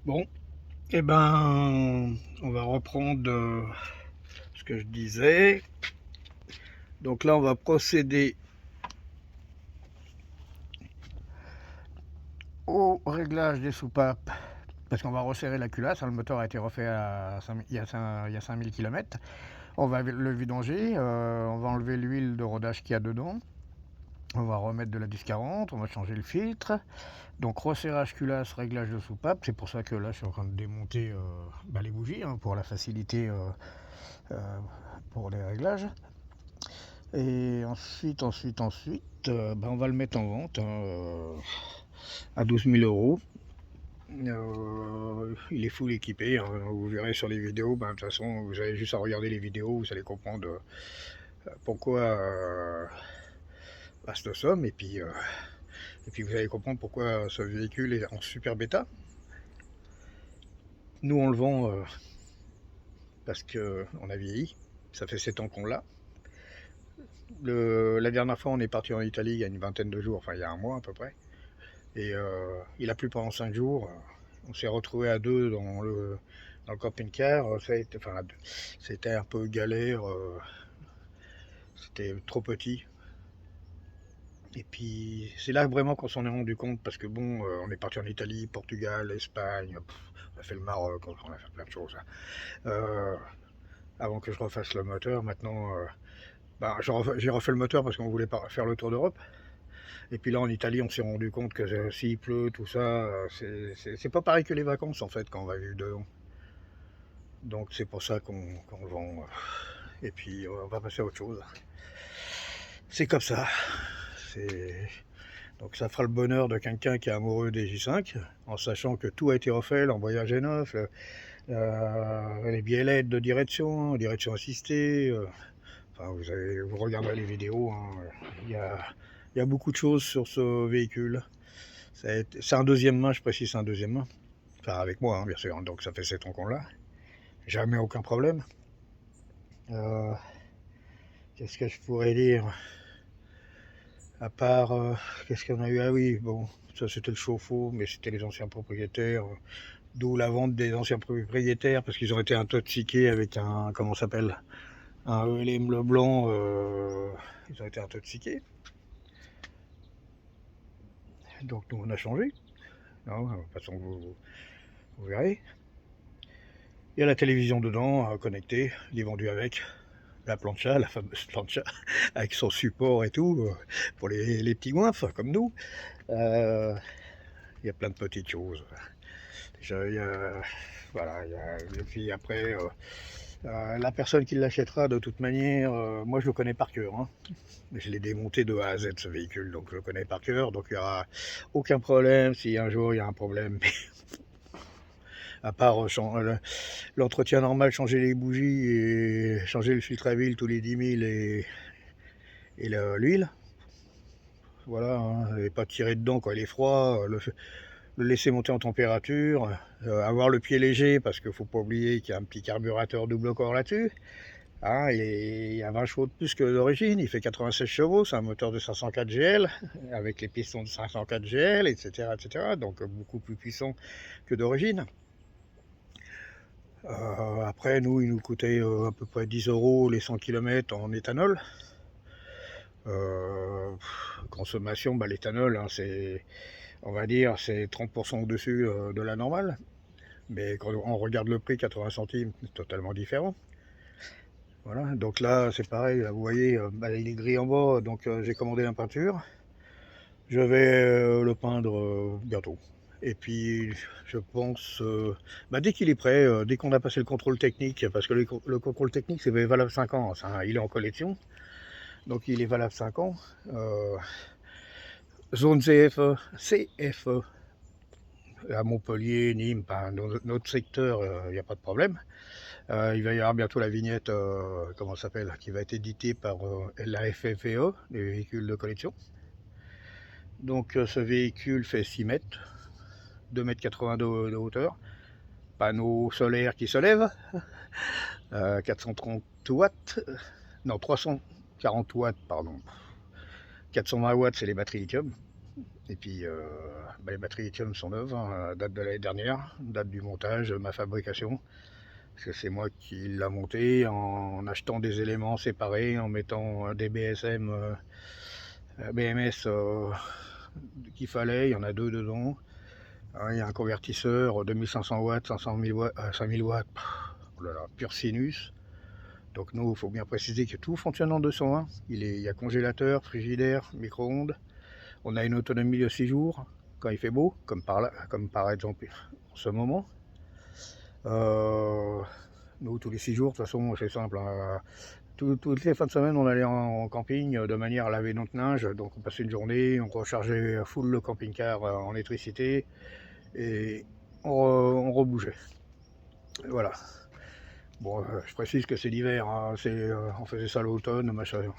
Bon, eh ben, on va reprendre ce que je disais. Donc là, on va procéder au réglage des soupapes parce qu'on va resserrer la culasse. Le moteur a été refait il y a 5000 km. On va le vidanger, on va enlever l'huile de rodage qu'il y a dedans. On va remettre de la 1040, on va changer le filtre. Donc resserrage culasse, réglage de soupape. C'est pour ça que là, je suis en train de démonter les bougies pour la facilité pour les réglages. Et ensuite, on va le mettre en vente à 12 000 euros. Il est full équipé, hein. Vous verrez sur les vidéos. De toute façon, vous avez juste à regarder les vidéos, vous allez comprendre pourquoi cette somme. Et puis vous allez comprendre pourquoi ce véhicule est en super bêta. Nous, on le vend parce qu'on a vieilli. Ça fait 7 ans qu'on l'a. La dernière fois, on est parti en Italie il y a une vingtaine de jours, enfin il y a un mois à peu près. Et il a plu pendant 5 jours. On s'est retrouvé à deux dans le camping-car. C'était un peu galère. C'était trop petit. Et puis c'est là vraiment qu'on s'en est rendu compte parce que bon, on est parti en Italie, Portugal, Espagne, on a fait le Maroc, on a fait plein de choses. Avant que je refasse le moteur, maintenant, j'ai refait le moteur parce qu'on voulait pas faire le tour d'Europe. Et puis là en Italie, on s'est rendu compte que s'il pleut, tout ça, c'est pas pareil que les vacances en fait quand on va vivre dedans. Donc c'est pour ça qu'on le vend. Et puis on va passer à autre chose. C'est comme ça. Donc ça fera le bonheur de quelqu'un qui est amoureux des J5, en sachant que tout a été refait, l'embrayage est neuf, les biellettes de direction, direction assistée. Enfin, vous regarderez les vidéos, hein. Il y a beaucoup de choses sur ce véhicule. C'est un deuxième main, je précise, c'est un deuxième main. Enfin, avec moi, hein, bien sûr. Donc ça fait 7 ans qu'on l'a. Jamais aucun problème. Euh, Qu'est-ce que je pourrais dire? À part, qu'est-ce qu'on a eu? Ah oui, bon, ça c'était le chauffe-eau, mais c'était les anciens propriétaires. D'où la vente des anciens propriétaires, parce qu'ils ont été intoxiqués avec comment ça s'appelle? Un ELM Leblanc. Ils ont été intoxiqués. Donc nous on a changé. Non, de toute façon, vous verrez. Il y a la télévision dedans, connectée, il est vendu avec. La plancha, la fameuse plancha, avec son support et tout, pour les petits goinfres comme nous. Euh, il y a plein de petites choses. Déjà, voilà, et puis après, la personne qui l'achètera, de toute manière, moi je le connais par cœur, hein. Je l'ai démonté de A à Z ce véhicule, donc je le connais par cœur, donc il n'y aura aucun problème si un jour il y a un problème. À part l'entretien normal, changer les bougies et changer le filtre à huile tous les 10 000 et l'huile. Voilà, hein, et pas tirer dedans quand il est froid, le laisser monter en température, avoir le pied léger parce qu'il ne faut pas oublier qu'il y a un petit carburateur double corps là-dessus. Hein, il y a 20 chevaux de plus que d'origine, il fait 96 chevaux, c'est un moteur de 504 GL, avec les pistons de 504 GL, etc., etc., donc beaucoup plus puissant que d'origine. Après, il nous coûtait à peu près 10 euros les 100 km en éthanol. Consommation, l'éthanol, hein, on va dire, c'est 30% au-dessus de la normale. Mais quand on regarde le prix, 80 centimes, c'est totalement différent. Voilà, donc là, c'est pareil, là, vous voyez, il est gris en bas, donc j'ai commandé la peinture. Je vais le peindre bientôt. Et puis, je pense, dès qu'il est prêt, dès qu'on a passé le contrôle technique, parce que le contrôle technique, c'est valable 5 ans, ça, il est en collection, donc il est valable 5 ans. Zone CFE, à Montpellier, Nîmes, notre secteur, il n'y a pas de problème. Il va y avoir bientôt la vignette, comment ça s'appelle, qui va être éditée par la FFVE, les véhicules de collection. Donc ce véhicule fait 6 mètres, 2,82 m de hauteur, panneau solaire qui se lève, 430 watts, non 340 watts, pardon, 420 watts c'est les batteries lithium, Et puis les batteries lithium sont neuves, hein, date de l'année dernière, date du montage, ma fabrication. Parce que c'est moi qui l'a monté en achetant des éléments séparés, en mettant des BMS qu'il fallait, il y en a 2 dedans. Il y a un convertisseur 2500 watts, 500 000 watts, 5000 watts, oh là là, pur sinus. Donc nous, il faut bien préciser que tout fonctionne en 220. Il y a congélateur, frigidaire, micro-ondes. On a une autonomie de 6 jours quand il fait beau, comme par exemple en ce moment. Nous, tous les 6 jours, de toute façon, c'est simple. Hein. Toutes les fins de semaine, on allait en camping de manière à laver notre linge. Donc on passait une journée, on rechargeait à full le camping-car en électricité et on rebougeait. Voilà. Bon, je précise que c'est l'hiver, hein, on faisait ça l'automne,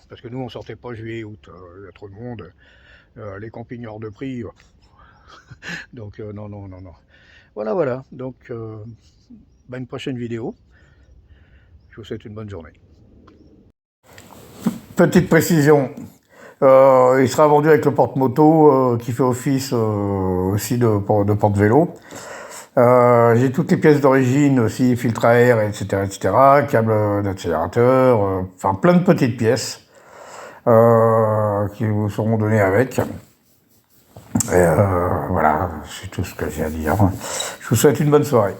parce que nous on sortait pas juillet, août, il y a trop de monde, les campings hors de prix, donc non, non, non, non. Voilà, voilà, donc une prochaine vidéo, je vous souhaite une bonne journée. Petite précision, il sera vendu avec le porte-moto qui fait office aussi de porte-vélo. J'ai toutes les pièces d'origine aussi, filtre à air, etc., câble d'accélérateur, enfin plein de petites pièces qui vous seront données avec. Et voilà, c'est tout ce que j'ai à dire. Je vous souhaite une bonne soirée.